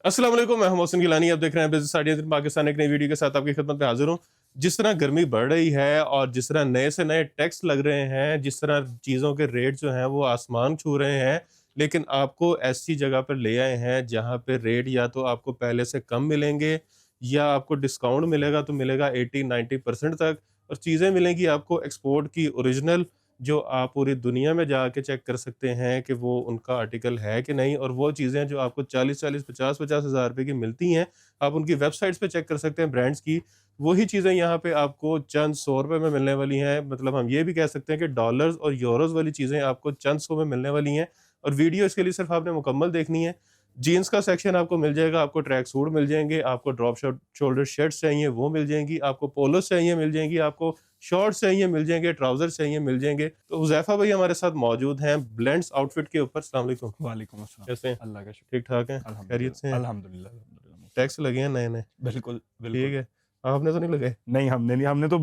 अस्सलाम वालेकुम, मैं हूं मोहसिन गिलानी। आप देख रहे हैं बिजनेस आइडियाज इन पाकिस्तान। एक नई वीडियो के साथ आपकी खिदमत में हाजिर हूं। जिस तरह गर्मी बढ़ रही है और जिस तरह नए से नए टैक्स लग रहे हैं, जिस तरह चीज़ों के रेट जो हैं वो आसमान छू रहे हैं, लेकिन आपको ऐसी जगह पर ले आए हैं जहां पे रेट या तो आपको पहले से कम मिलेंगे या आपको डिस्काउंट मिलेगा तो मिलेगा 80-90% तक, और चीज़ें मिलेंगी आपको एक्सपोर्ट की ओरिजिनल, जो आप पूरी दुनिया में जाके चेक कर सकते हैं कि वो उनका आर्टिकल है कि नहीं। और वो चीज़ें जो आपको 40-40, 50-50 हज़ार रुपए की मिलती हैं, आप उनकी वेबसाइट्स पे चेक कर सकते हैं ब्रांड्स की। वही चीज़ें यहाँ पे आपको चंद सौ रुपए में मिलने वाली हैं। मतलब हम ये भी कह सकते हैं कि डॉलर्स और यूरोज़ वाली चीज़ें आपको चंद सौ में मिलने वाली हैं। और वीडियो इसके लिए सिर्फ आपने मुकम्मल देखनी है। जीन्स का सेक्शन आपको मिल जाएगा, आपको ट्रैक सूट मिल जाएँगे, आपको ड्रॉप शोल्डर शर्ट्स चाहिए वो मिल जाएँगी, आपको पोलोस चाहिए मिल जाएँगी, आपको शॉर्ट्स चाहिए मिल जाएँगे, ट्राउज़र्स चाहिए मिल जाएँगे। तो हुज़ैफ़ा भाई हमारे साथ मौजूद हैं ब्लेंड्स आउटफिट के ऊपर। अस्सलाम वालेकुम। वालेकुम अस्सलाम। कैसे हैं? अल्लाह का शुक्र। ठीक-ठाक हैं? खैरियत से अल्हम्दुलिल्लाह हैं? अल्हम्दुलिल्लाह अल्हम्दुलिल्लाह मोहसिन। टैक्स लगे हैं नए-नए? बिल्कुल, ठीक बिल्कुल। है। आपने तो नहीं लगाए? नहीं हमने नहीं, हमने तो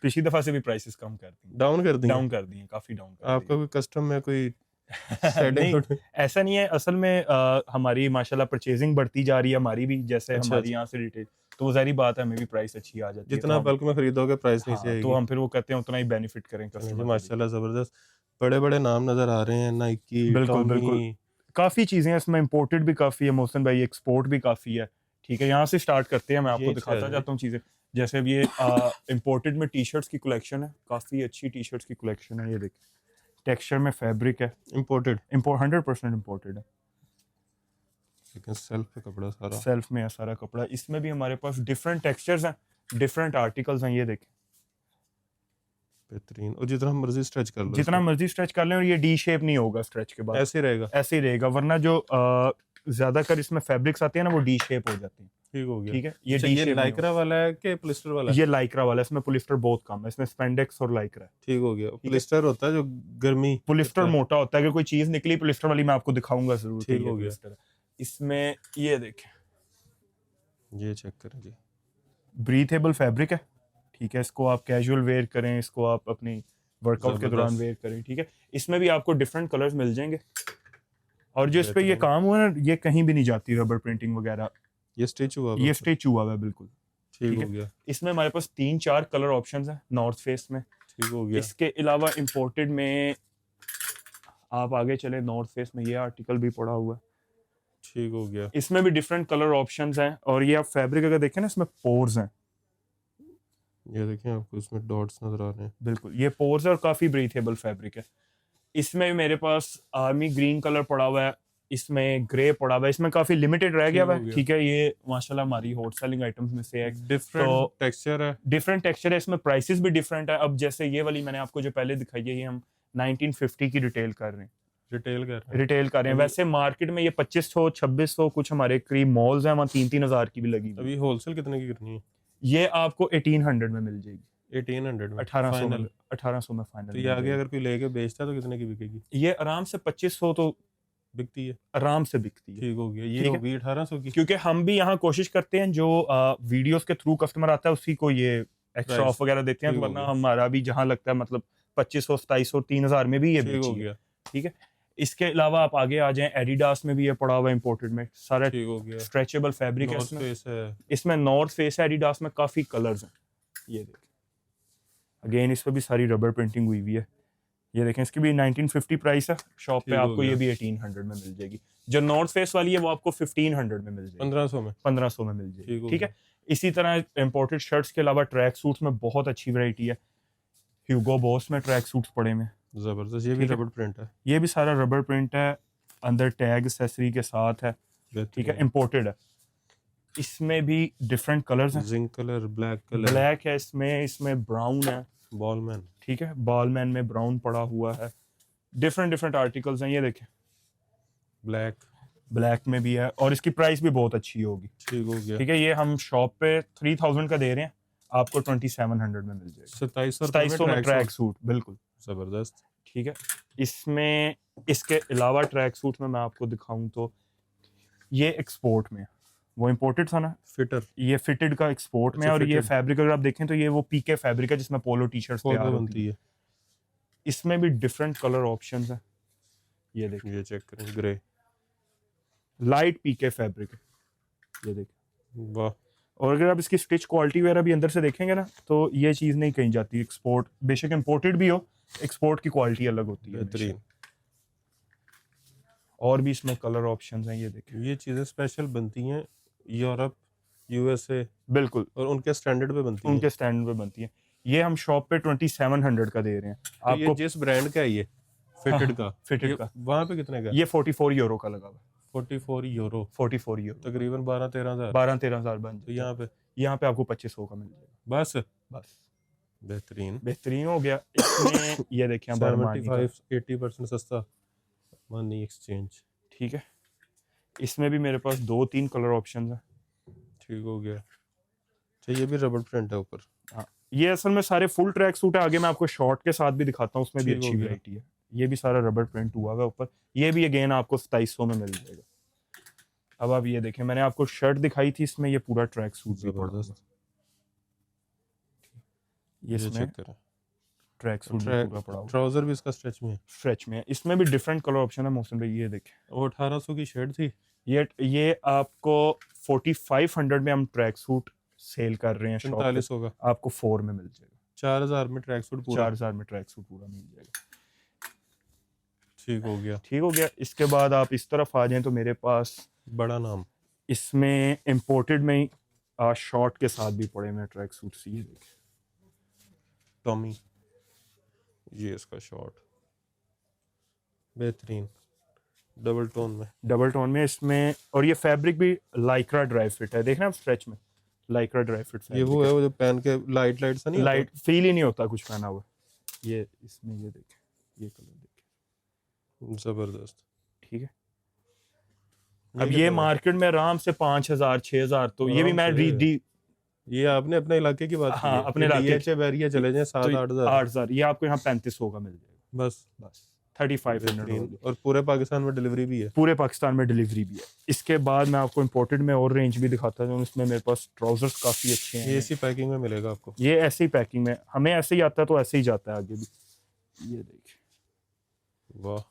पिछली दफ़ा से भी प्राइसेज़ कम कर दी हैं। डाउन कर दिए हैं? डाउन कर दिए हैं, काफ़ी डाउन कर दिए आपका कोई कस्टम में कोई हैं। नहीं, सेटिंग? ऐसा नहीं है असल में हमारी माशाल्लाह परचेज़िंग बढ़ती जा रही है हमारी भी, जैसे अच्छा, हमारी अच्छा। यहाँ से रिटेल, तो वो ज़ाहिर बात है हमें भी प्राइस अच्छी आ जाती है, तो जितना हम बल्क में खरीदोगे प्राइस नीचे हाँ, तो आएगी। हम फिर वो कहते हैं उतना ही बेनिफिट करें चलें जी, कस्टमर के लिए। माशाल्लाह ज़बरदस्त। बड़े-बड़े नाम नज़र आ रहे हैं, नाइकी, बिल्कुल, टॉमी। बिल्कुल। काफ़ी चीज़ें हैं इसमें, इम्पोर्टेड भी काफ़ी है मोहसिन भाई, एक्सपोर्ट भी काफ़ी है। ठीक है, यहाँ से स्टार्ट करते हैं, मैं आपको ये क्या दिखाता है? जाता हूँ चीज़ें। जैसे अब ये इम्पोर्टेड में टी-शर्ट्स की कलेक्शन है, काफ़ी अच्छी टी-शर्ट्स की कलेक्शन है, ये देखिए। टेक्सचर में फैब्रिक है, इंपोर्टेड? 100% इम्पोर्टेड है। लेकिन सेल्फ पे कपड़ा सारा सेल्फ में है सारा कपड़ा। इसमें भी हमारे पास डिफरेंट टेक्सचर्स हैं, डिफरेंट आर्टिकल्स हैं, ये देखिए। बेहतरीन, और जितना मर्ज़ी स्ट्रेच कर लो जितना इसको, मर्ज़ी स्ट्रेच कर लें, और ये डी शेप नहीं होगा स्ट्रेच के बाद, ऐसे ही रहेगा। ऐसे ही रहेगा, वरना जो ज़्यादातर इसमें फैब्रिक्स आते हैं ना, वो डी शेप हो जाती हैं। ठीक हो गया। ठीक है, ये अच्छा, डी ये शेप नहीं होगा। लाइक्रा वाला है कि पॉलिस्टर वाला है? ये लाइक्रा वाला है, इसमें पॉलिस्टर बहुत कम है, इसमें स्पेंडेक्स और लाइक्रा है। ठीक हो गया। ठीक है, पॉलिस्टर होता है जो गर्मी पॉलिस्टर करता है। मोटा होता है, अगर कोई चीज निकली पॉलिस्टर वाली मैं आपको दिखाऊंगा जरूर कि ठीक ये हो गया। पॉलिस्टर है। इसमें ये देखें, ये चेक करें जी। ब्रीथेबल फैब्रिक है। ठीक है, इसको आप कैजुअल वेयर करें, इसको आप अपनी वर्कआउट के दौरान ज़बरदस्त, वेयर करें। ठीक है, इसमें भी आपको डिफरेंट कलर्स मिल जाएंगे, और जो इस पे ये बेहतरीन। काम हुआ है ना, ये कहीं भी नहीं जाती रबर प्रिंटिंग वगैरह, ये स्टिच हुआ हुआ ये ऊपर? स्टिच हुआ हुआ है बिल्कुल। ठीक ठीक हो है, गया। इसमें हमारे पास 3-4 कलर ऑप्शंस हैं नॉर्थ फेस में। ठीक हो गया। इसके अलावा इंपोर्टेड में आप आगे चले, नॉर्थ फेस में ये आर्टिकल भी पड़ा हुआ है, ठीक हो गया। इसमें भी डिफरेंट कलर ऑप्शंस हैं। और ये आप फैब्रिक अगर देखें ना, इसमें पोर्स हैं, ये देखें, आपको इसमें डॉट्स नज़र आ रहे हैं। बिल्कुल ये पोर्स है, और काफ़ी ब्रीथेबल फैब्रिक है। इसमें भी मेरे पास आर्मी ग्रीन कलर पड़ा हुआ है, इसमें ग्रे पड़ा हुआ है, इसमें काफ़ी लिमिटेड रह गया ठीक हुआ हो है। गया। ठीक है, ये माशाल्लाह हमारी हॉट सेलिंग आइटम्स में से है। तो डिफरेंट टेक्सचर है। डिफरेंट टेक्सचर है, इसमें प्राइसेस भी डिफरेंट है। अब जैसे ये वाली मैंने आपको जो पहले दिखाई है, ये हम 1950 की रिटेल कर रहे हैं, रिटेल कर रहे हैं। रिटेल कर रहे हैं। अभी वैसे मार्केट में ये 2500 2600, कुछ हमारे करीब मॉल्स हैं वहाँ 3-3 हज़ार की भी लगी हुई। अभी होलसेल कितने की करनी है? ये आपको 1800 में मिल जाएगी, 1800 में 1800 में, फाइनल? 1800 में फाइनल तो ये मिल आगे जाएगी। अगर कोई लेके बेचता है तो कितने की बिकेगी? ये आराम से 2500 तो बिकती है? आराम से बिकती है। ठीक हो गया। ये ठीक है, होगी 1800 की क्योंकि हम भी यहाँ कोशिश करते हैं, जो वीडियोस के थ्रू कस्टमर आता है उसी को ये एक्स्ट्रा प्राइस। ऑफ वगैरह देते हैं, ठीक तो हो वरना गया। हमारा भी जहाँ लगता है, मतलब 2500 2700 3000 में भी ये ठीक हो बेची है। गया। ठीक है, इसके अलावा आप आगे आ जाएं, एडिडास में भी ये पड़ा हुआ है इंपोर्टेड में, सारा ठीक हो गया। स्ट्रेचेबल फैब्रिक है नॉर्थ इसमें। फेस है। इसमें नॉर्थ फेस है, एडिडास में काफी कलर्स हैं, ये देखिए। अगेन इस पर भी सारी रबर प्रिंटिंग हुई हुई है, ये देखें। इसकी भी 1950 प्राइस है, शॉप पे ठीक हो आपको ये गया। भी 1800 में मिल जाएगी। जो नॉर्थ फेस वाली है वो आपको 1500 में मिल जाएगी, 1500 में? 1500 में मिल ठीक जाएगी। हो ठीक गया। है, इसी तरह इंपोर्टेड शर्ट्स के अलावा ट्रैक सूट्स में बहुत अच्छी वैरायटी है। ह्यूगो बॉस में ट्रैक सूट्स पड़े में, जबरदस्त। ये भी ठीक है, रबड़ प्रिंट है। ये भी सारा रबर प्रिंट है, अंदर टैग एक्सेसरी के साथ है। ठीक है, बेहतरीन। इंपोर्टेड है। इसमें भी डिफरेंट कलर्स हैं, zinc colour, black colour, black है इसमें, इसमें ब्राउन है। बॉलमैन। ठीक है, बॉलमैन में ब्राउन पड़ा हुआ है, डिफरेंट डिफरेंट आर्टिकल्स हैं, ये देखें। ब्लैक। ब्लैक में भी है, और इसकी प्राइस भी बहुत अच्छी होगी। ठीक हो गया। ठीक है, ये हम शॉप पे 3000 का दे रहे हैं, आपको 2700 में मिल जाएगा, 2700 में में ट्रैक ट्रैक सूट। सूट, बिल्कुल। जबरदस्त। ठीक है, इसमें इसके अलावा ट्रैक सूट में मैं आपको दिखाऊं तो ये एक्सपोर्ट में है। वो इंपोर्टेड था ना, फिटर। ये फिटेड का एक्सपोर्ट में है। अच्छा, और ये फिटेड फैब्रिक अगर आप देखें तो ये वो पीके फैब्रिक है जिसमें पोलो टी शर्ट्स तैयार फोटो होती बनती है। है। इसमें भी डिफरेंट कलर ऑप्शंस हैं, ये देखिए। ये चेक करें, ग्रे। लाइट पीके फैब्रिक है, ये देखिए। वाह, और अगर आप इसकी स्टिच क्वालिटी वगैरह भी अंदर से देखेंगे ना, तो ये चीज़ नहीं कहीं जाती। एक्सपोर्ट बेशक इंपोर्टेड भी हो, एक्सपोर्ट की क्वालिटी अलग होती है हमेशा। बेहतरीन। और भी इसमें कलर ऑप्शंस हैं, ये देखिए। ये चीज़ें स्पेशल बनती हैं यूरोप, यूएसए बिल्कुल और उनके स्टैंडर्ड पे बनती हैं। उनके स्टैंड पे बनती है। ये हम शॉप पे 2700 का दे रहे हैं तो ये आपको। जिस ब्रांड का है ये फिटेड का, फिटेड ये का वहाँ पे कितने का? ये 44 यूरो का लगा हुआ है। 44 यूरो, 44 यूरो, तकरीबन 12-13 हज़ार। 12-13 हज़ार बन तो जाए। यहाँ पे आपको 2500 का मिल जाएगा बस बस। बेहतरीन। बेहतरीन हो गया इसमें। ये देखिए बरमानी का, 75-80% सस्ता मनी एक्सचेंज। ठीक है। इसमें भी मेरे पास 2-3 कलर ऑप्शन है। ठीक हो गया। अच्छा, ये भी रबड़ प्रिंट है ऊपर। हाँ, ये असल में सारे फुल ट्रैक सूट है। आगे मैं आपको शॉर्ट के साथ भी दिखाता हूँ, उसमें भी ठीक हो अच्छी गया। वैरायटी है। ये भी सारा रबड़ प्रिंट हुआ हुआ ऊपर। ये भी अगेन आपको 2700 में मिल जाएगा। अब आप ये देखें, मैंने आपको शर्ट दिखाई थी, इसमें ये पूरा ट्रैक सूट भी पड़ा हुआ है। जबरदस्त। ये ये इसमें चेक करें, ट्रैक सूट भी पूरा पड़ा हुआ है। ट्राउजर भी इसका स्ट्रेच में है। स्ट्रेच में है। इसमें भी डिफरेंट कलर ऑप्शन है मोहसिन भाई, ये देखें। वो 1800 की शर्ट थी। ये आपको 4500 में हम ट्रैक सूट सेल कर रहे हैं शॉप पे। 4500 का आपको 4 में मिल जाएगा। 4000 में ट्रैक सूट पूरा। 4000 में ट्रैक सूट पूरा मिल जाएगा। ठीक हो गया। ठीक हो गया। इसके बाद आप इस तरफ आ जाएं तो मेरे पास बड़ा नाम, इसमें इंपोर्टेड में ही शॉर्ट के साथ भी पड़े हुए ट्रैक सूट। ये देखिए, टॉमी, ये इसका शॉर्ट बेहतरीन डबल टोन में। डबल टोन में इसमें। और ये फैब्रिक भी लाइक्रा ड्राई फिट है, देखना आप स्ट्रेच में लाइक्रा ड्राई फिट। ये वो है वो जो पहन के लाइट लाइट सा नहीं होता? लाइट फील ही नहीं होता कुछ पहना हुआ। ये इसमें ये देखें, ये कलर देखें, जबरदस्त। ठीक है। अब ये मार्केट में आराम से 5000-6000, तो ये भी मैं री ये आपने अपने इलाके की बात की हाँ है। अपने इलाके DHA बैरिया चले जाएं 7-8 हज़ार। 8000, ये आपको यहाँ 3500 का मिल जाएगा बस बस। 3500 बेहतरीन। और पूरे पाकिस्तान में डिलीवरी भी है। पूरे पाकिस्तान में डिलीवरी भी है। इसके बाद मैं आपको इंपोर्टेड में और रेंज भी दिखाता हूँ। इसमें मेरे पास ट्राउजर्स काफ़ी अच्छे हैं। ये इसी पैकिंग में मिलेगा आपको। ये ऐसे ही पैकिंग में, हमें ऐसे ही आता है तो ऐसे ही जाता है आगे भी। ये देखिए, वाह,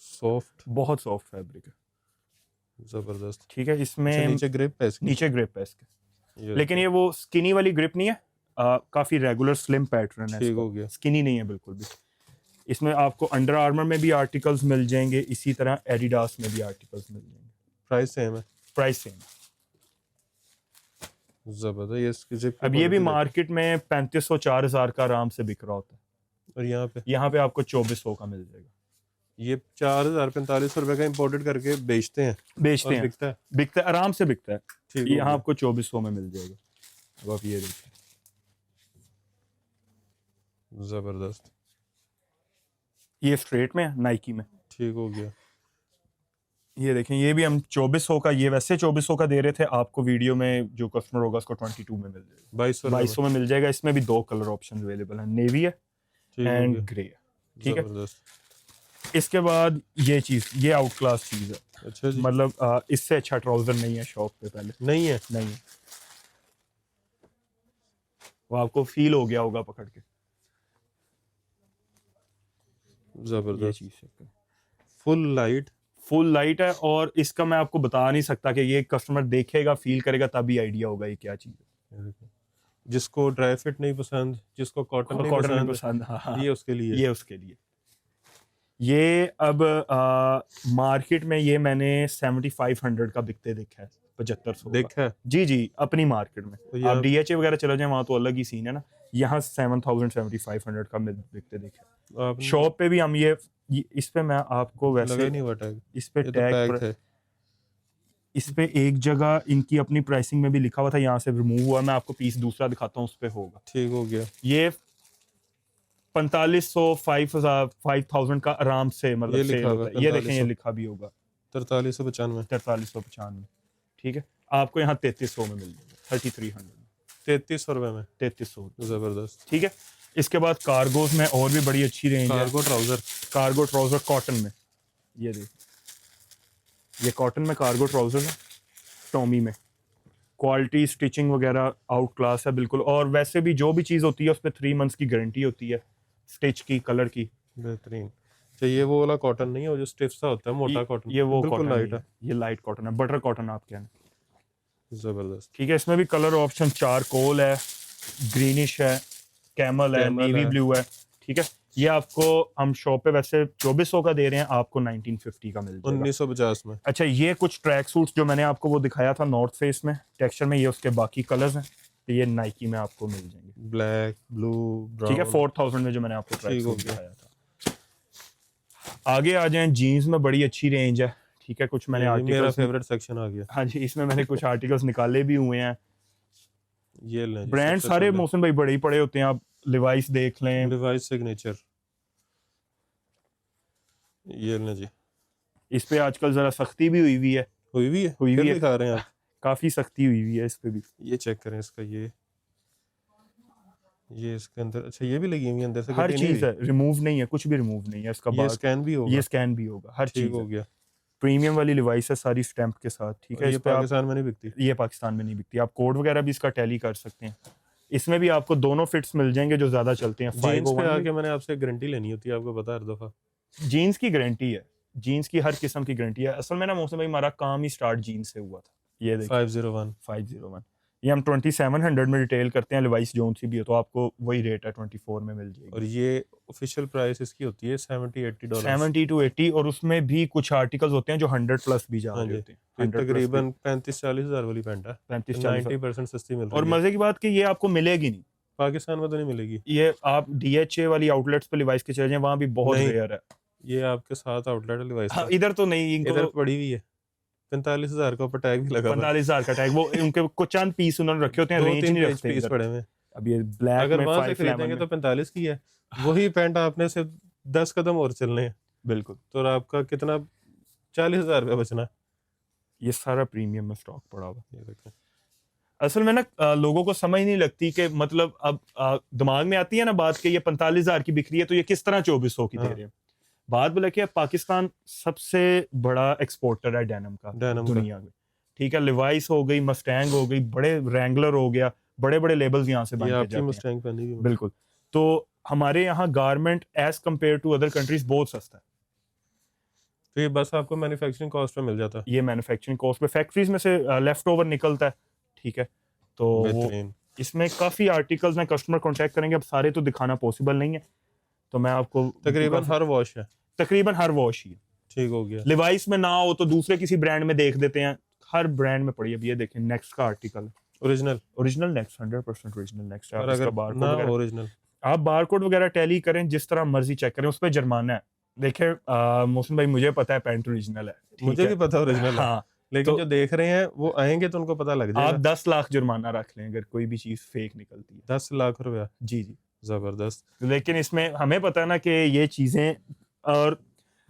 सॉफ्ट, बहुत सॉफ्ट फैब्रिक है, जबरदस्त। ठीक है। इसमें अच्छा, नीचे ग्रिप है इसकी। नीचे ग्रिप है इसके, ये लेकिन ये वो स्किनी वाली ग्रिप नहीं है। काफ़ी रेगुलर स्लिम पैटर्न है। ठीक हो गया। स्किनी नहीं है बिल्कुल भी। इसमें आपको अंडर आर्मर में भी आर्टिकल्स मिल जाएंगे, इसी तरह एडिडास में भी आर्टिकल्स मिल जाएंगे। प्राइस सेम है। Price same. जबरदस्त। ये इसकी जिप अब ये भी मार्केट में 3500-4000 का आराम से बिक रहा होता है। और यहाँ पे आपको 2400 का मिल जाएगा। ये 4000-4500 रुपए का इंपोर्टेड करके बेचते हैं। बेचते हैं, बिकता है। बिकता है, आराम से बिकता है। ठीक यहाँ आपको 2400 में मिल जाएगा। अब आप ये देखिए, जबरदस्त। ये स्ट्रेट में है, नाइकी में। ठीक हो गया। ये देखें, ये भी हम 2400 का, ये वैसे 2400 का दे रहे थे आपको, वीडियो में जो कस्टमर होगा उसको 22 में मिल जाएगा। 2200 में मिल जाएगा। इसमें भी 2 कलर ऑप्शन अवेलेबल हैं, नेवी है एंड ग्रे है, ठीक है। जबरदस्त। इसके बाद ये चीज़, ये आउट क्लास चीज़ है। अच्छा जी। मतलब इससे अच्छा ट्राउजर नहीं है शॉप पे पहले। नहीं है। नहीं है, वो आपको फील हो गया होगा पकड़ के। ये जबरदस्त। चीज़ फुल लाइट है। और इसका मैं आपको बता नहीं सकता कि ये कस्टमर देखेगा, फील करेगा, तभी आइडिया होगा ये क्या चीज़ है। जिसको ड्राई फिट नहीं पसंद, जिसको कॉटन नहीं पसंद, हाँ, ये उसके लिए। ये उसके लिए। ये अब मार्केट में ये मैंने 7500 का बिकते देखा है, 7500 देखा है। जी जी, अपनी मार्केट में। तो आप DHA वगैरह चले जाए, वहाँ तो अलग ही सीन है ना। यहाँ 7500 का बिकते देखा है। आपने शॉप पे भी हम ये इस पे मैं आपको लगा वैसे ही नहीं हुआ टैग। इस पे ये तो टैग टैग है। इस पे एक जगह इनकी अपनी प्राइसिंग में भी लिखा हुआ था, यहाँ से रिमूव हुआ। मैं आपको पीस दूसरा दिखाता हूँ, उस पे होगा। ठीक हो गया। ये 4500 5000 का आराम से मतलब ये सेल लिखा होता हुआ है। ये देखें, ये 4500। लिखा भी होगा 4395। 4395, ठीक है। आपको यहाँ 3300 में मिल जाएगा, 3300 3300 रुपए में। 3300, जबरदस्त। ठीक है। इसके बाद कार्गोज में और भी बड़ी अच्छी रेंज है। कार्गो ट्राउजर कॉटन में, ये देख, ये कॉटन में कार्गो ट्राउजर है, टॉमी में। क्वालिटी, स्टिचिंग वगैरह आउट क्लास है बिल्कुल। और वैसे भी जो भी चीज़ होती है उस पर 3 मंथ्स की गारंटी होती है, स्टिच की, कलर की। बेहतरीन। अच्छा ये वो वाला कॉटन नहीं है, वो जो स्टिफ सा होता है, मोटा कॉटन। ये वो बिल्कुल कॉटन लाइट है, है, ये लाइट कॉटन है, बटर कॉटन आप कहना। जबरदस्त। ठीक है, इसमें भी कलर ऑप्शन चारकोल है, ग्रीनिश है, कैमल है, कैमल नेवी है। ब्लू है। ठीक है, ये आपको हम शॉप पे वैसे 2400 का दे रहे हैं, आपको 1950 का मिल जाएगा। 1950 में। अच्छा, ये कुछ ट्रैक सूट्स जो मैंने आपको वो दिखाया था नॉर्थ फेस में टेक्सचर में, ये उसके बाकी कलर्स हैं, तो ये नाइकी में आपको मिल जाएंगे। ब्लैक, ब्लू, ठीक है, ब्राउन। 4000 में जो मैंने आपको ट्रैक ठीक हो सूट गया। दिखाया था। आगे आ जाएं, जीन्स में बड़ी अच्छी रेंज है। ठीक है, कुछ मैंने ये मेरा आर्टिकल्स, फेवरेट सेक्शन आ गया। हाँ जी, इसमें मैंने कुछ आर्टिकल्स निकाले भी हुए हैं। ये लें जी, ब्रांड सबसे सारे पहले मौसम भाई बड़े ही पड़े होते हैं, आप लिवाइस देख लें। डिवाइस सिग्नेचर, ये लें जी। इस पे आजकल जरा सख्ती भी हुई है, हुई भी है, हुई फिर भी है, दिखा रहे हैं आप। काफी सख्ती हुई है इस पे भी। ये चेक करें इसका, ये इसके अंदर, अच्छा ये भी लगी हुई है अंदर से, हर कटी नहीं चीज हुई। है, रिमूव नहीं है, कुछ भी रिमूव नहीं है इसका। ये बाद स्कैन भी ये होगा। स्कैन भी होगा, हर ठीक चीज हो है। गया। प्रीमियम वाली डिवाइस है सारी स्टैंप के साथ। ठीक और है, ये इस पे आप, पाकिस्तान में नहीं बिकती। ये पाकिस्तान में नहीं बिकती, आप कोड वगैरह भी इसका टैली कर सकते हैं। इसमें भी आपको दोनों फिट्स मिल जाएंगे जो ज्यादा चलते हैं। जीन्स पे 501 आके मैंने आपसे गारंटी लेनी होती है, आपको पता है हर दफा। जीन्स की गारंटी है, जीन्स की हर किस्म की गारंटी है। असल में ना मौसम भाई, हमारा काम ही स्टार्ट जीन्स से हुआ था। ये देखिए 501। 501, ये हम 2700 में रिटेल करते हैं। लिवाइस जोन सी भी है तो आपको वही रेट है 24 में मिल जाएगी। और ये ऑफिशियल प्राइस इसकी होती है $70-80। 70 to 80, और उसमें भी कुछ आर्टिकल्स होते हैं जो 100 प्लस भी जा हाँ रहे जी, होते हैं। तो ये 100 प्लस तकरीबन 35-40 हज़ार वाली पैंट है, 35-40। 90% सस्ती मिल और रही है। मजे की बात कि ये आपको मिलेगी नहीं, पाकिस्तान में तो नहीं मिलेगी। ये आप DHA वाली आउटलेट्स पे लिवाइस के चले जाएं, वहां भी बहुत नहीं, रेयर है। ये आपके साथ आउटलेट है डिवाइस हाँ, का, इधर तो नहीं, इधर इनको पड़ी हुई है। 45,000 का ऊपर टैग भी लगा हुआ है। 45,000 का टैग, वो उनके कुछ चंद पीस उन्होंने रखे होते हैं, रेंज 2-3 नहीं पेज रखते पीस इधर। पड़े हुए हैं। अब ये ब्लैक अगर में वहां से 511 खरीदेंगे में, तो 45 की है, वही पैंट आपने सिर्फ 10 कदम और चलने हैं, बिल्कुल। तो आपका कितना, 40,000 रुपया बचना। ये सारा प्रीमियम में स्टॉक पड़ा हुआ। ये देखें। असल में ना लोगों को समझ नहीं लगती कि मतलब अब दिमाग में आती है ना बात कि ये 45,000 की बिक रही है तो ये किस तरह 2400 की दे हाँ। रहे हैं। बात बोले कि पाकिस्तान सबसे बड़ा एक्सपोर्टर है डेनिम का डेनिम का। दुनिया में। ठीक है, लिवाइस हो गई, मस्टैंग हो गई, बड़े रैंगलर हो गया, बड़े बड़े लेबल्स यहाँ से ये बन के आपकी जाते हैं। मस्टैंग पहनी हुई है। बिल्कुल। तो हमारे यहाँ garment as compare to other countries बहुत सस्ता है। तो ये बस आपको मैन्युफैक्चरिंग कॉस्ट पे मिल जाता है। ये मैन्युफैक्चरिंग कॉस्ट पे फैक्ट्रीज में से लेफ्ट ओवर निकलता है। ठीक है, तो वो बेहतरीन। इसमें काफ़ी आर्टिकल्स हैं, कस्टमर कांटेक्ट करेंगे, अब सारे तो दिखाना पॉसिबल नहीं है, तो मैं आपको तकरीबन हर वॉश है। तकरीबन हर वॉश ही है। ठीक हो गया। लिवाइस में ना हो तो दूसरे किसी ब्रांड में देख देते हैं, हर ब्रांड में पड़ी है। अब ये देखें, नेक्स्ट का article, original. Original next, 100% original next है। और आप इसका अगर बारकोड ना वगैरह, ओरिजिनल, आप बारकोड वगैरह टैली करें, जिस तरह मर्जी चेक करें, उस पर जुर्माना है। देखें मोहसिन भाई, मुझे पता है पैंट ओरिजिनल है, ठीक मुझे है? भी पता ओरिजिनल है, हाँ, लेकिन तो जो देख रहे हैं वो आएंगे तो उनको पता लग आप जाएगा। 10 लाख जुर्माना रख लें अगर कोई भी चीज फेक निकलती है। 10 लाख रुपया, जी जी। जबरदस्त। लेकिन इसमें हमें पता है ना कि ये चीजें, और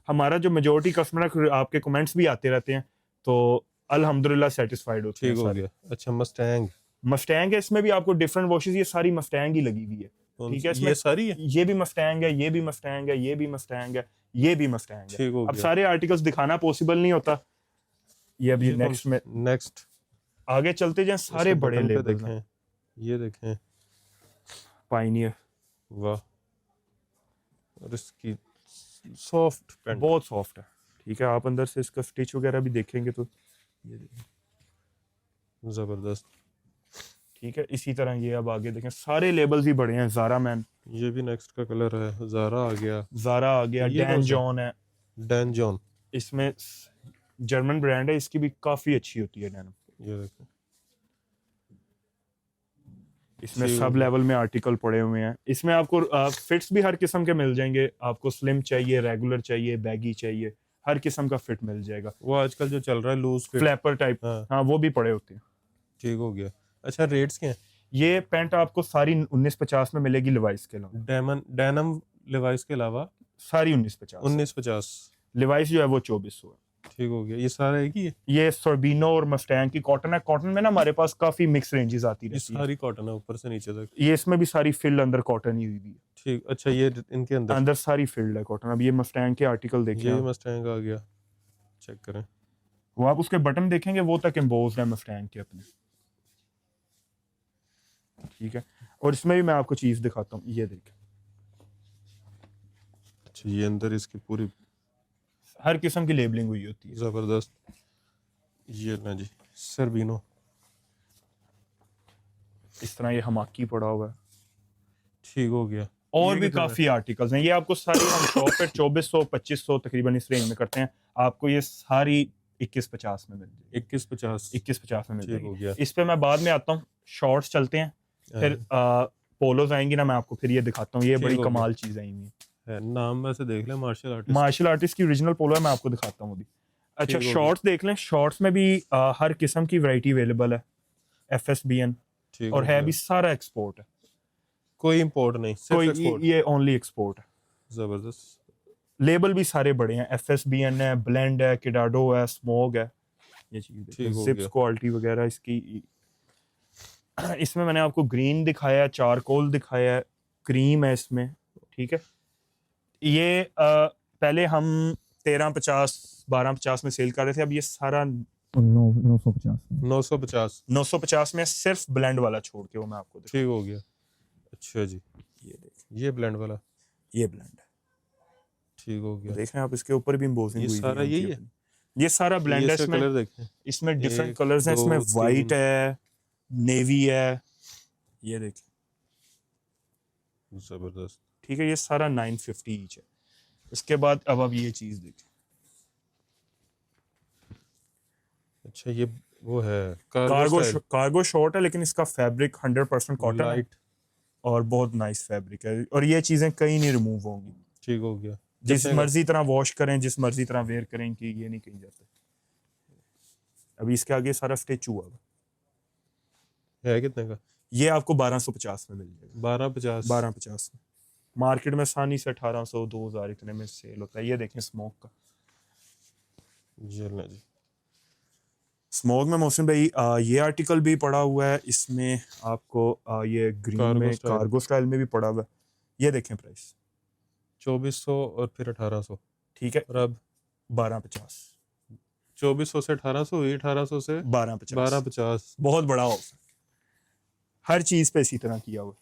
हमारा जो मेजोरिटी कस्टमर, आपके कमेंट्स भी आते रहते हैं, तो अल्हम्दुलिल्लाह सेटिस्फाइड होते हैं ठीक हो सारे। गया। अच्छा, मस्टैंग, मस्टैंग है, इसमें भी आपको डिफरेंट वॉशेस, ये सारी मस्टैंग ही लगी हुई है। ठीक है, इसमें ये सारी है। ये भी मस्टैंग है, ये भी मस्टैंग है, ये भी मस्टैंग है, ये भी मस्टैंग है। ठीक हो अब गया। सारे आर्टिकल्स दिखाना पॉसिबल नहीं होता। ये अभी नेक्स्ट में नेक्स्ट आगे चलते जाएं, सारे बड़े लेबल देखें, ये देखें, पाइनियर, वाह। और इसकी सॉफ्ट पैंट, बहुत सॉफ्ट है। ठीक है, आप अंदर से इसका स्टिच वगैरह भी देखेंगे तो ये देखें, जबरदस्त। ठीक है। इसी तरह ये अब आगे देखें, सारे लेबल्स ही बड़े हैं। ज़ारा मैन, ये भी नेक्स्ट का कलर है। ज़ारा आ गया, ज़ारा आ गया, ये डैन कौन सा? जॉन है, डैन जॉन, इसमें जर्मन ब्रांड है, इसकी भी काफ़ी अच्छी होती है डेनिम। ये देखें। इसमें ठीक सब हो गया। लेवल में आर्टिकल पड़े हुए हैं। इसमें आपको फिट्स भी हर किस्म के मिल जाएंगे, आपको स्लिम चाहिए, रेगुलर चाहिए, बैगी चाहिए, हर किस्म का फिट मिल जाएगा। वो आजकल जो चल रहा है लूज फिट, फ्लैपर टाइप, हाँ। हाँ, वो भी पड़े होते हैं। ठीक हो गया। अच्छा, रेट्स क्या हैं? ये पैंट आपको सारी 1950 में मिलेगी लिवाइस के अलावा। डेनम लिवाइस के अलावा सारी 1950। 1950। लिवाइस जो है वो 2400 है। ठीक हो गया। ये सारा एक ही है? ये सोर्बिनो और मस्टैंग की कॉटन है। कॉटन में ना हमारे पास काफी मिक्स रेंजेस आती ये रहती है। सारी कॉटन है ऊपर से नीचे तक? ये इसमें भी सारी फिल्ड अंदर कॉटन ही हुई है। ठीक। अच्छा, ये इनके अंदर अंदर सारी फिल्ड है कॉटन। अब ये मस्टैंग के आर्टिकल देखिए, ये आप। मस्टैंग आ गया, चेक करें। वो आप उसके बटन देखेंगे, वो तक एम्बोज्ड है मस्टैंग के अपने। ठीक है, और इसमें भी मैं आपको चीज दिखाता हूँ, ये देखें। अच्छा ये अंदर इसकी पूरी हर किस्म की लेबलिंग हुई होती है। जबरदस्त। ये ना जी सर्बिनो, इस तरह ये हमाकी पड़ा हुआ है। ठीक हो गया। और ये भी कितना है? काफी आर्टिकल्स हैं, ये आपको सारी हम शॉप पे 2400-2500 तकरीबन इस रेंज में करते हैं। आपको ये सारी 2150 में मिल जाएगी। 2150 2150 में मिल ठीक हो जाएगी। गया। इस पे मैं बाद में आता हूँ, शॉर्ट्स चलते हैं, फिर पोलोज आएंगी ना, मैं आपको फिर ये दिखाता हूँ। ये ठीक बड़ी हो गया। कमाल चीज आई हुई है। है नाम वैसे देख लें मार्शल आर्टिस्ट। मार्शल आर्टिस्ट की ओरिजिनल पोलो है, मैं आपको दिखाता हूँ अभी। अच्छा ठीक हो शॉर्ट्स देख लें, शॉर्ट्स में भी हर किस्म की वैरायटी अवेलेबल है, FSBN, ठीक और हो है गया। भी सारा एक्सपोर्ट है, कोई इंपोर्ट नहीं, सिर्फ कोई एक्सपोर्ट। ये ओनली एक्सपोर्ट है। जबरदस्त। लेबल भी सारे बड़े हैं, FSBN है, ब्लेंड है, किडाडो है, स्मोग है। ये चीज ठीक हो जिप्स गया। क्वालिटी वगैरह इसकी। इसमें मैंने आपको ग्रीन दिखाया है, चारकोल दिखाया है, क्रीम है इसमें, ठीक है। ये पहले हम 1350 1250 में सेल कर रहे थे, अब ये सारा 950 950 में सिर्फ ब्लेंड वाला छोड़ के, वो मैं आपको दिखा। ठीक हो गया। अच्छा जी ये देख, ये ब्लेंड वाला ये ब्लेंड है, ठीक हो गया। देख रहे हैं आप, इसके ऊपर भी एम्बोसिंग ये हुई सारा हुई है यही इनकी है? अपनी। ये सारा ब्लेंड है। इसका इसमें कलर देखें। इसमें डिफरेंट 1 कलर्स हैं, 2 इसमें 3 वाइट है, नेवी है, ये देखिए, जबरदस्त। ठीक है। ये सारा 950 ईच है। इसके बाद अब ये चीज देखिए, अच्छा ये वो है कार्गो स्टाइल, कार्गो शॉर्ट है, लेकिन इसका फैब्रिक 100% कॉटन है लाइट। और बहुत नाइस फैब्रिक है, और ये चीजें कहीं नहीं रिमूव होंगी। ठीक हो गया। जिस कितने का? मर्जी तरह वॉश करें, जिस मर्जी तरह वेयर करें, इनकी ये नहीं कहीं जाते। अभी इसके आगे सारा स्टिच हुआ है। है कितने का? ये आपको 1250 में मिल जाएगा। 1250 1250 में मार्केट में आसानी से 1800 2000 इतने में सेल होता है। ये देखें स्मोक का, जलना जी। स्मोक में मोहसिन भाई ये आर्टिकल भी पड़ा हुआ है। इसमें आपको ये ग्रीन कार्गो में स्टाइल। कार्गो स्टाइल में भी पड़ा हुआ है। ये देखें प्राइस 2400 और फिर 1800, ठीक है, और अब 1250 2400 से 1800 हुई, 1800 से 1250 1250। बहुत बड़ा ऑफ है, हर चीज पे इसी तरह किया हुआ है।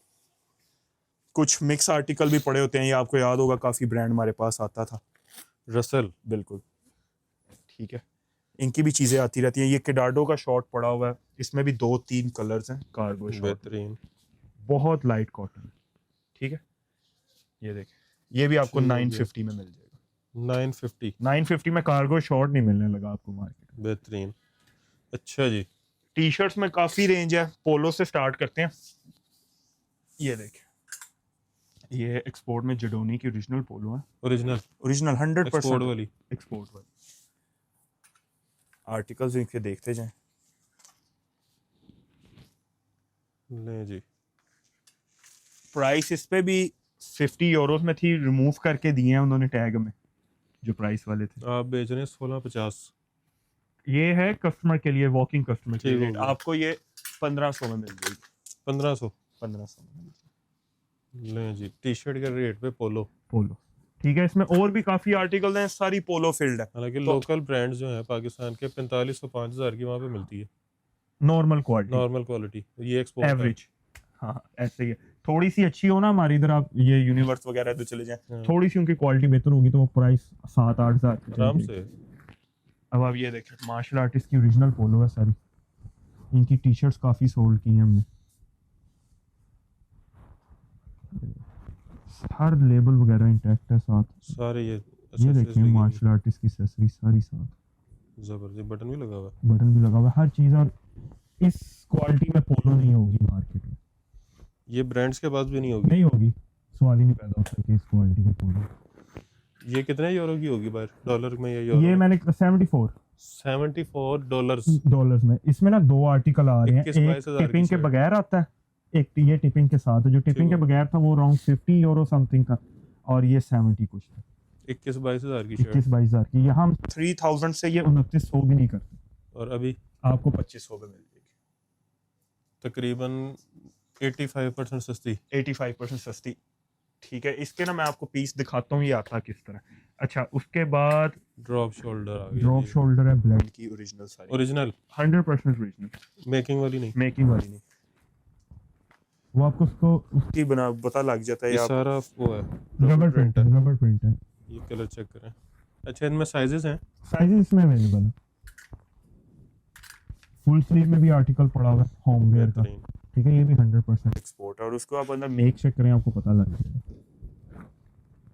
कुछ मिक्स आर्टिकल भी पड़े होते हैं, ये आपको याद होगा, काफी ब्रांड हमारे पास आता था। रसल बिल्कुल, ठीक है, इनकी भी चीजें आती रहती हैं। ये किडाडो का शॉर्ट पड़ा हुआ है, इसमें भी 2-3 कलर्स हैं, कार्गो शॉर्ट, बेहतरीन। बहुत लाइट कॉटन, ठीक है। ये देखें, ये भी आपको ठीक हो गया। 950 में मिल जाएगा। 950 950 में कार्गो शॉर्ट नहीं मिलने लगा आपको मार्केट में। बेहतरीन। अच्छा जी टी शर्ट्स में काफी रेंज है, पोलो से स्टार्ट करते हैं। ये देखें, ये एक्सपोर्ट में जडोनी की ओरिजिनल पोलो है, ओरिजिनल 100% एक्सपोर्ट वाली। एक्सपोर्ट वाली। आर्टिकल्स इनके देखते जाएं। नहीं जी प्राइस इस पे भी 50 यूरोस में थी, रिमूव करके दिए हैं उन्होंने टैग में, जो प्राइस वाले थे। आप बेच रहे हैं 1650। ये है कस्टमर के लिए, वॉकिंग कस्टमर के ठीक लिए। हो गया। आपको ये 1500 में मिल जाएगी। 1500 1500 में मिल जाएगी ले जी, टी शर्ट के रेट पे पोलो। पोलो, ठीक है। इसमें और भी काफी आर्टिकल हैं, सारी पोलो फील्ड है। हालांकि तो- लोकल ब्रांड्स जो हैं पाकिस्तान के 4500 5000 की वहाँ पे मिलती है नॉर्मल क्वालिटी, नॉर्मल क्वालिटी। ये एक्सपोर्ट एवरेज, हाँ ऐसे ही है। थोड़ी सी अच्छी हो ना हमारी इधर, आप ये यूनिवर्स वगैरह तो चले जाएं, हाँ। थोड़ी सी उनकी क्वालिटी बेहतर होगी तो वो प्राइस 7-8 हज़ार की आराम चल जाएगी। से। अब आप ये देखें, मार्शल आर्टिस्ट की ओरिजिनल पोलो है सारी, इनकी टी शर्ट्स काफी सोल्ड की हैं हमने। हर लेबल वगैरह इंटैक्ट है साथ। सारे ये ये देखिए मार्शल आर्टिस्ट की एक्सेसरी सारी साथ, जबरदस्त। बटन भी लगा हुआ है। बटन भी लगा हुआ है, हर चीज। और इस क्वालिटी में पोलो नहीं होगी मार्केट में, ये ब्रांड्स के पास भी नहीं होगी। नहीं होगी, सवाल ही नहीं पैदा होता कि इस क्वालिटी का पोलो। ये कितने यूरो की होगी बाहर, डॉलर में या यूरो ये में? मैंने 74 $74 डॉलर्स में। इसमें ना 2 आर्टिकल आ रहे हैं, 21-22 एक हज़ार की टिपिंग के शर्ट। बगैर आता है, एक ये टिपिंग के साथ है। जो टिपिंग के ठीक। बगैर था वो अराउंड 50 यूरो समथिंग का, और ये 70 कुछ था, 21-22 हज़ार की शर्ट। 21-22 हज़ार की। यहाँ हम 3000 से ये 2900 भी नहीं करते, और अभी आपको 2500 में मिल जाएगी, तकरीबन 85% सस्ती। 85% सस्ती, ठीक है। इसके ना मैं आपको पीस दिखाता हूँ ये आता किस तरह। अच्छा, उसके बाद ड्रॉप शोल्डर आ गई। ड्रॉप शोल्डर है, ब्लेंड की ओरिजिनल सारी, ओरिजिनल 100% ओरिजिनल, मेकिंग वाली नहीं। मेकिंग वाली नहीं। वो आपको उसको उसकी बना पता लग जाता है। ये आप सारा वो है, रबर प्रिंट है, रबर प्रिंट है। ये कलर चेक करें। अच्छा, इनमें साइजेस हैं? साइज इसमें अवेलेबल है। फुल स्लीव में भी आर्टिकल पड़ा हुआ है होम वेयर का, बेहतरीन। ठीक है। ये भी 100% एक्सपोर्ट है और उसको आप अंदर मेक चेक करें, आपको पता लग जाएगा।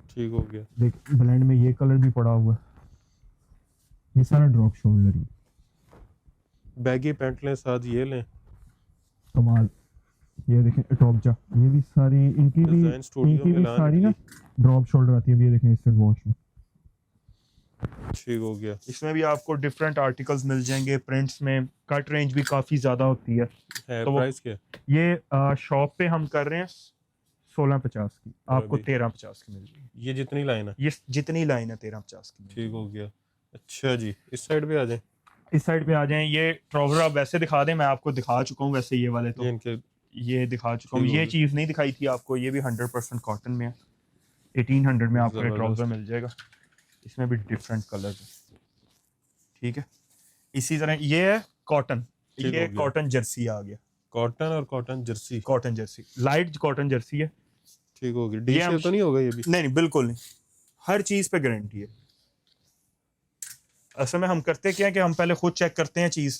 ठीक हो गया। देख ब्लेंड में ये कलर भी पड़ा हुआ है, ये सारा ड्रॉप शोल्डर ही बैगी पैंट लें साथ ये लें, कमाल। ये देखें टॉपजा, ये भी सारी इनकी डिजाइन स्टूडियो इनकी भी मिलान सारी ना की। ड्रॉप शोल्डर आती है। अब ये देखें इससे वॉश में, ठीक हो गया। इसमें भी आपको डिफरेंट आर्टिकल्स मिल जाएंगे। प्रिंट्स में कट रेंज भी काफ़ी ज़्यादा होती है। तो प्राइस क्या है? ये शॉप पे हम कर रहे हैं 1650 की, आपको अभी 1350 की मिल जाएगी। ये जितनी लाइन है? ये जितनी लाइन है 1350 की। ठीक हो गया। अच्छा जी, इस साइड पे आ जाएं। इस साइड पे आ जाएं। ये ट्राउजर आप वैसे दिखा दें, मैं आपको दिखा चुका हूँ वैसे ये वाले तो ये इनके ये दिखा चुका हूँ। ठीक हो ये गया। चीज़ नहीं दिखाई थी आपको, ये भी 100% कॉटन में है। 1800 में आपको ये जबरदस्त। ट्राउजर मिल जाएगा। इसमें भी डिफरेंट कलर है, ठीक है। इसी तरह ये है कॉटन, ठीक ये हो गया। कॉटन जर्सी आ गया। कॉटन और cotton Jersey. Cotton Jersey, light cotton Jersey है। ठीक हो गया। डी ये हम- शेप तो नहीं होगा ये भी? नहीं नहीं बिल्कुल नहीं, हर चीज़ पे गारंटी है। असल में हम करते क्या है कि हम पहले खुद चेक करते हैं चीज़,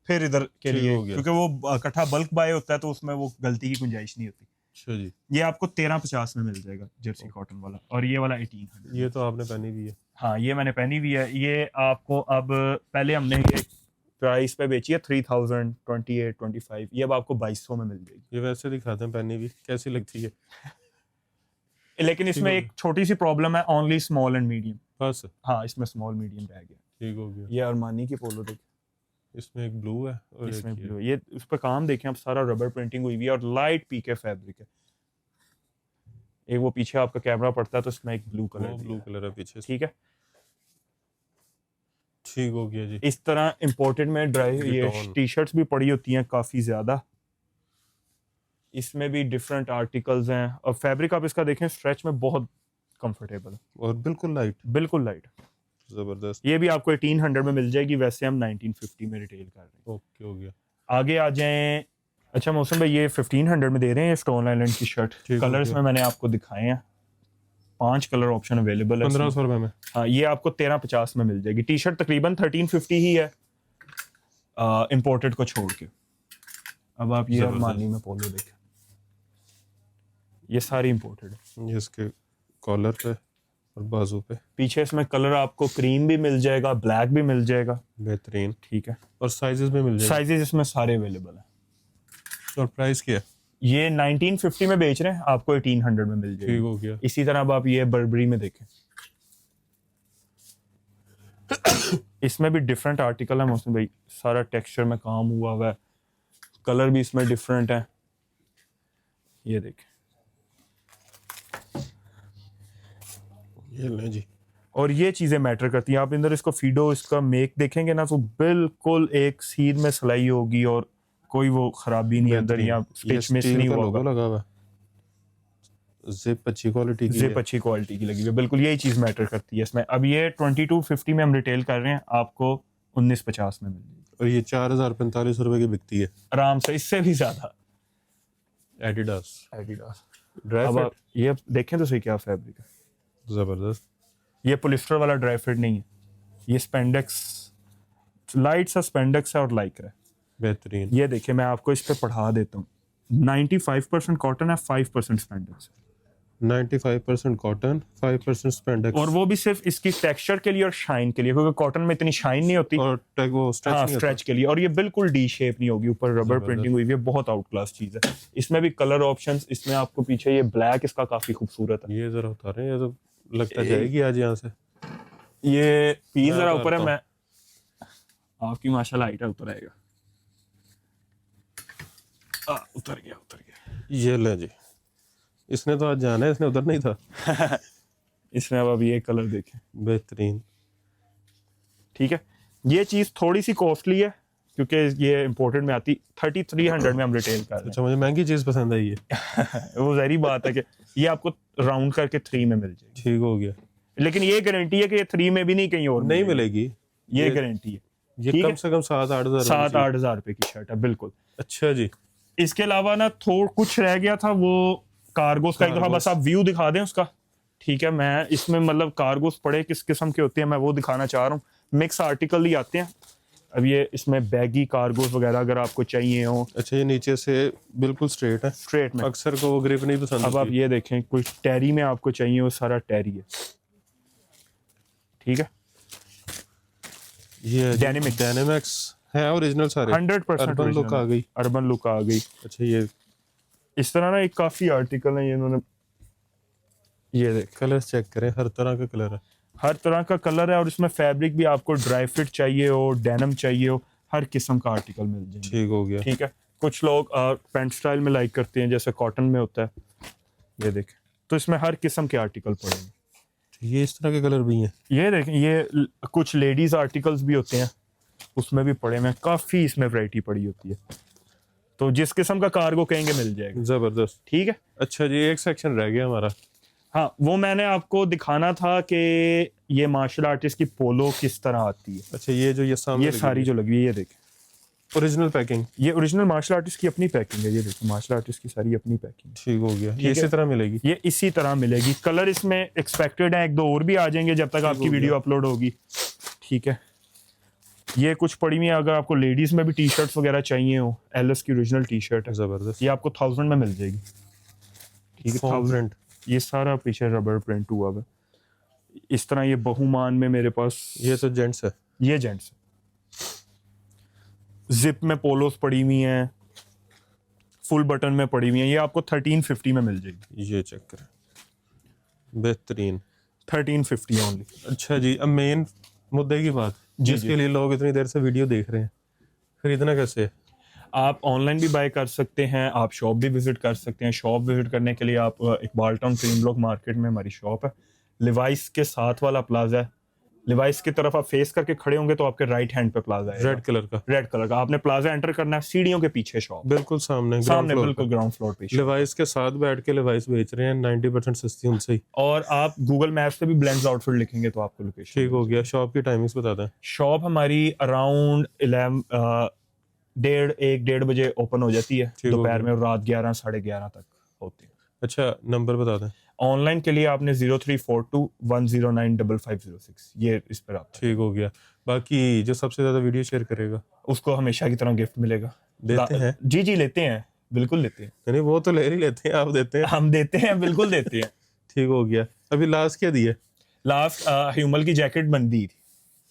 फिर इधर के ठीक लिए, हो गया। क्योंकि वो इकट्ठा बल्क बाय होता है तो उसमें वो गलती की गुंजाइश नहीं होती। अच्छा जी, ये आपको 1350 में मिल जाएगा जर्सी कॉटन वाला, और ये वाला 1800। ये तो आपने पहनी भी है। हाँ ये मैंने पहनी हुई है। ये आपको अब पहले हमने ये प्राइस पे बेची है 3000, 28, 25, ये अब आपको 2200 में मिल जाएगी। ये वैसे दिखाते हैं पहनी भी, कैसी लगती है? लेकिन इसमें ठीक एक छोटी सी प्रॉब्लम है, ओनली स्मॉल एंड मीडियम। बस हाँ इसमें स्मॉल मीडियम बैग है। ठीक हो गया। ये अरमानी की पोलो देख, इसमें एक ब्लू है और इसमें एक ये। ब्लू, ये उस पर काम देखें आप, सारा रबर प्रिंटिंग हुई हुई है और लाइट पीके फैब्रिक है। एक वो पीछे आपका कैमरा पड़ता है तो इसमें एक ब्लू वो कलर ब्लू कलर है पीछे से। ठीक है। ठीक हो गया जी। इस तरह इंपोर्टेड में ड्राई ये ये टोन। टी शर्ट्स भी पड़ी होती हैं काफ़ी ज़्यादा। इसमें भी डिफरेंट आर्टिकल्स हैं और फैब्रिक आप इसका देखें स्ट्रेच में बहुत कंफर्टेबल है, और बिल्कुल लाइट, बिल्कुल लाइट। जबरदस्त। ये भी आपको 1800 में मिल जाएगी, वैसे हम 1950 में रिटेल कर रहे हैं। ओके हो गया। आगे आ जाएं। अच्छा मौसम भाई, ये 1500 में दे रहे हैं स्टोन आइलैंड की शर्ट। ठीक हो कलर्स गया। में मैंने आपको दिखाए हैं, 5 कलर ऑप्शन अवेलेबल है। 1500 रुपए में। हाँ ये आपको 1350 में मिल जाएगी। टी शर्ट तकरीबन 1350 ही है इंपोर्टेड को छोड़ के। अब आप ये जबरदस्त। अरमानी में पोलो देखें, ये सारी इंपोर्टेड है। ये इसके कॉलर पे और बाजू पे पीछे इसमें कलर आपको क्रीम भी मिल जाएगा, ब्लैक भी मिल जाएगा, बेहतरीन। ठीक है। और साइजेस में मिल जाएगा। साइजेस इसमें सारे अवेलेबल हैं। और प्राइस क्या है? ये 1950 में बेच रहे हैं, आपको 1800 में मिल ठीक जाएगी। हो गया। इसी तरह अब आप ये बर्बरी में देखें, इसमें भी डिफरेंट आर्टिकल है मौसम भाई, सारा टेक्सचर में काम हुआ हुआ है, कलर भी इसमें डिफरेंट है। ये देखें, ये लें जी। और ये चीजें मैटर करती हैं। आप अंदर इसको फीडो, इसका मेक देखेंगे ना तो बिल्कुल एक सीध में सिलाई होगी और कोई वो खराबी नहीं अंदर, या ये स्टिच मिस स्टील नहीं का हुआ लोगो होगा। लगा हुआ है, जिप अच्छी क्वालिटी की जिप है। अच्छी क्वालिटी की लगी हुई है, बिल्कुल यही चीज मैटर करती है इसमें। अब ये 2250 में हम रिटेल कर रहे हैं, आपको 1950 में मिल जाएगी और ये 4045 रुपए की बिकती है। आराम से, इससे भी ज्यादा। Adidas Adidas. ड्राई अब फिट, आप ये देखें तो सही क्या फैब्रिक है। जबरदस्त। ये पोलिस्टर वाला ड्राई फिट नहीं है, ये स्पेंडेक्स, लाइट सा स्पेंडेक्स है और लाइक्रा है। बेहतरीन। ये देखिए मैं आपको इस पे पढ़ा देता हूँ। 95% कॉटन है, 5% स्पेंडेक्स है। 95% कॉटन, 5% स्पेंडेक्स। और वो भी सिर्फ इसकी टेक्सचर के लिए और शाइन के लिए, क्योंकि कॉटन में इतनी शाइन नहीं होती। और टैग वो स्ट्रेच हाँ नहीं होता। स्ट्रेच के लिए। और ये बिल्कुल डी शेप नहीं होगी, ऊपर रबर जबरदस्त। प्रिंटिंग हुई है, बहुत आउट क्लास चीज है। इसमें भी कलर ऑप्शंस, इसमें आपको पीछे ये ब्लैक इसका काफी खूबसूरत है। ये जरा उतारें, ये तो लगता जाएगी आज यहाँ से। ये पीस मैं जरा ऊपर है, उतारता मैं आपकी माशाल्लाह हाइट है, ऊपर आएगा। उतर गया, उतर गया। ये ले जी, इसने तो आज जाना है, इसने उधर नहीं था। इसमें अब ये कलर देखें, बेहतरीन। ठीक है। ये चीज थोड़ी सी कॉस्टली है क्योंकि ये इंपोर्टेड में आती, 3300 में हम रिटेल कर रहे अच्छा, मुझे महंगी चीज पसंद आई है। हैं। वो जहरी बात है कि ये आपको राउंड करके 3 में मिल जाएगी, ठीक हो गया। लेकिन ये गारंटी है कि ये 3 में भी नहीं, कहीं और नहीं मिलेगी। ये गारंटी है। ये ठीक कम है। से कम 7-8 हजार। 7-8 हजार रुपए की शर्ट है, बिल्कुल। अच्छा जी। इसके अलावा ना थोड़ा कुछ रह गया था वो कार्गोस का, एक दफा बस आप व्यू दिखा दें उसका। ठीक है, मैं इसमें मतलब कार्गोस पड़े किस किस्म के होते हैं मैं वो दिखाना चाह रहा हूँ। मिक्स आर्टिकल ही आते हैं। अब ये इसमें बैगी कार्गोस वगैरह अगर आपको चाहिए हो। अच्छा, ये नीचे से बिल्कुल स्ट्रेट है, स्ट्रेट में। अक्सर को वो ग्रिप नहीं पसंद अब आप होती। ये देखें, कोई टैरी में आपको चाहिए वो सारा टैरी है। ठीक है, ये डायनेमिक्स है ओरिजिनल सारे। 100% अर्बन लुक आ गई। अर्बन लुक आ गई। अच्छा, ये इस तरह ना एक काफी आर्टिकल है ये इन्होंने, ये देख कलर चेक करें, हर तरह का कलर है। हर तरह का कलर है और इसमें फैब्रिक भी आपको ड्राई फिट चाहिए हो, डेनिम चाहिए हो, हर किस्म का आर्टिकल मिल जाएगा। ठीक हो गया। ठीक है, कुछ लोग पैंट स्टाइल में लाइक करते हैं जैसे कॉटन में होता है, ये देखें। तो इसमें हर किस्म के आर्टिकल पड़ेंगे। ये इस तरह के कलर भी हैं। ये देखें, ये कुछ लेडीज आर्टिकल्स भी होते हैं उसमें भी पड़े हुए हैं, काफी इसमें वैरायटी पड़ी होती है। तो जिस किस्म का कार्गो कहेंगे मिल जाएगा। जबरदस्त। ठीक है। अच्छा जी, एक सेक्शन रह गया हमारा। हाँ, वो मैंने आपको दिखाना था कि ये मार्शल आर्टिस्ट की पोलो किस तरह आती है। अच्छा, ये जो ये सामने ये सारी जो लगी है ये देखें, ओरिजिनल पैकिंग। ये ओरिजिनल मार्शल आर्टिस्ट की अपनी पैकिंग है। ये देखो, मार्शल आर्टिस्ट की सारी अपनी पैकिंग। ठीक हो गया। ये है। इसी तरह मिलेगी। ये इसी तरह मिलेगी। कलर इसमें एक्सपेक्टेड है, एक दो और भी आ जाएंगे जब तक आपकी वीडियो अपलोड होगी। ठीक है, ये कुछ पड़ी हुई है। अगर आपको लेडीज में भी टी शर्ट्स वगैरह चाहिए हो, एलएस की ओरिजिनल टी शर्ट है, जबरदस्त। ये आपको 1000 में मिल जाएगी। ठीक है, 1000। ये सारा पीछे रबर प्रिंट हुआ है इस तरह। ये बहुमान में मेरे पास, ये तो जेंट्स है। ये जेंट्स जिप में पोलोस पड़ी हुई हैं, फुल बटन में पड़ी हुई हैं। ये आपको 1350 में मिल जाएगी। ये चेक करें, बेहतरीन। 1350 ओनली। अच्छा जी, अब मेन मुद्दे की बात, जिसके लिए लोग इतनी देर से वीडियो देख रहे हैं, खरीदना कैसे है? आप ऑनलाइन भी बाय कर सकते हैं, आप शॉप भी विजिट कर सकते हैं। शॉप विजिट करने के लिए आप Iqbal town cream block market में हमारी शॉप है, लिवाइस के साथ वाला प्लाजा है। लिवाइस की तरफ आप फेस करके खड़े होंगे तो आपके राइट हैंड पे प्लाजा है, रेड कलर का। रेड कलर का। आपने प्लाजा एंटर करना है, सीढ़ियों के पीछे शॉप, बिल्कुल सामने, सामने बिल्कुल ग्राउंड फ्लोर पे। लिवाइस के साथ बैठ के लिवाइस बेच रहे हैं 90% सस्ती उनसे ही। और आप गूगल मैप्स पे भी ब्लेंड्स आउटफिट लिखेंगे तो आपको लोकेशन। ठीक हो गया। शॉप की टाइमिंग्स बता दें। शॉप हमारी अराउंड 1:30 बजे ओपन हो जाती है दोपहर में, और रात 11 साढ़े 11 तक होती है। अच्छा, नंबर बता दें। ऑनलाइन के लिए आपने 0342109506 ये इस पर आप। ठीक हो गया। बाकी जो सबसे ज्यादा वीडियो शेयर करेगा उसको हमेशा की तरह गिफ्ट मिलेगा। देते हैं? जी जी लेते हैं, बिल्कुल लेते हैं। नहीं, वो तो ले ही लेते हैं, आप देते हैं। हम देते हैं, बिल्कुल देते हैं। ठीक हो गया। अभी लास्ट क्या दिए? लास्ट ह्यूमल की जैकेट बन दी थी,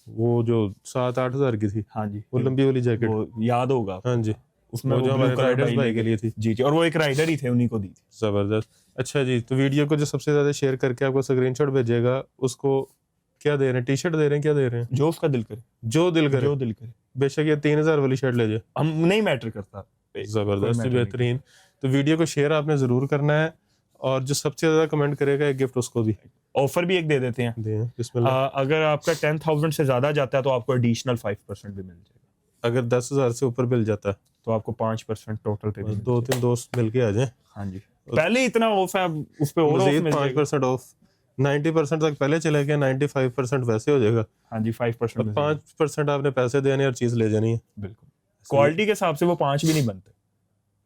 वो जो 7-8 हजार की थी। हाँ जी, वो लंबी वाली जैकेट, वो याद होगा। हाँ जी, उसमें वो जो हमारे राइडर्स भाई के लिए थी। जी जी, और वो एक राइडर ही थे, उन्हीं को दी थी। जबरदस्त। अच्छा जी, तो वीडियो को जो सबसे ज्यादा शेयर करके आपको स्क्रीनशॉट भेजेगा, उसको क्या दे रहे हैं? टी शर्ट दे रहे हैं? क्या दे रहे हैं? जो उसका दिल करे, जो दिल करे। जो दिल करे। बेशक ये 3000 वाली शर्ट ले जाए, हम नहीं मैटर करता। जबरदस्त, कोई बेहतरीन। तो वीडियो को शेयर आपने जरूर करना है, और जो सबसे ज्यादा कमेंट करेगा एक गिफ्ट उसको भी ऑफर भी एक दे देते हैं। दें। बिस्मिल्लाह। अगर आपका 10,000 से ज्यादा जाता है तो आपको एडिशनल 5% भी मिल जाएगा। अगर 10,000 से ऊपर बिल जाता है तो आपको 5% टोटल पे भी मिल 2-3 दोस्त मिलके आ जाएं। हाँ जी, पहले इतना ऑफ है, अब उस पे और ऑफ मजीद मिल जाएगा। 5% ऑफ। 90% तक पहले चले गया, 95% वैसे हो जाएगा। हाँ जी, 5% और 5% आपने पैसे देने और चीज ले जानी है। बिल्कुल। क्वालिटी के हिसाब से वो 5 भी नहीं बनते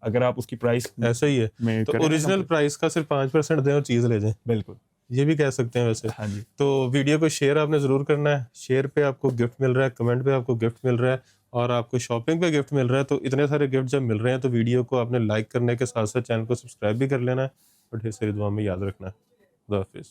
अगर आप उसकी प्राइस ऐसा ही है। में तो करें ना ओरिजिनल प्राइस का सिर्फ 5% दें और चीज ले जाएं, बिल्कुल, ये भी कह सकते हैं वैसे। हाँ जी। तो वीडियो को शेयर आपने जरूर करना है। शेयर पे आपको गिफ्ट मिल रहा है, कमेंट पे आपको गिफ्ट मिल रहा है, और आपको शॉपिंग पे गिफ्ट मिल रहा है। तो इतने सारे गिफ्ट जब मिल रहे हैं तो वीडियो को आपने लाइक करने के साथ साथ चैनल को सब्सक्राइब भी कर लेना है, और ढेर सारी दुआ में याद रखना है। खुदा हाफिज़।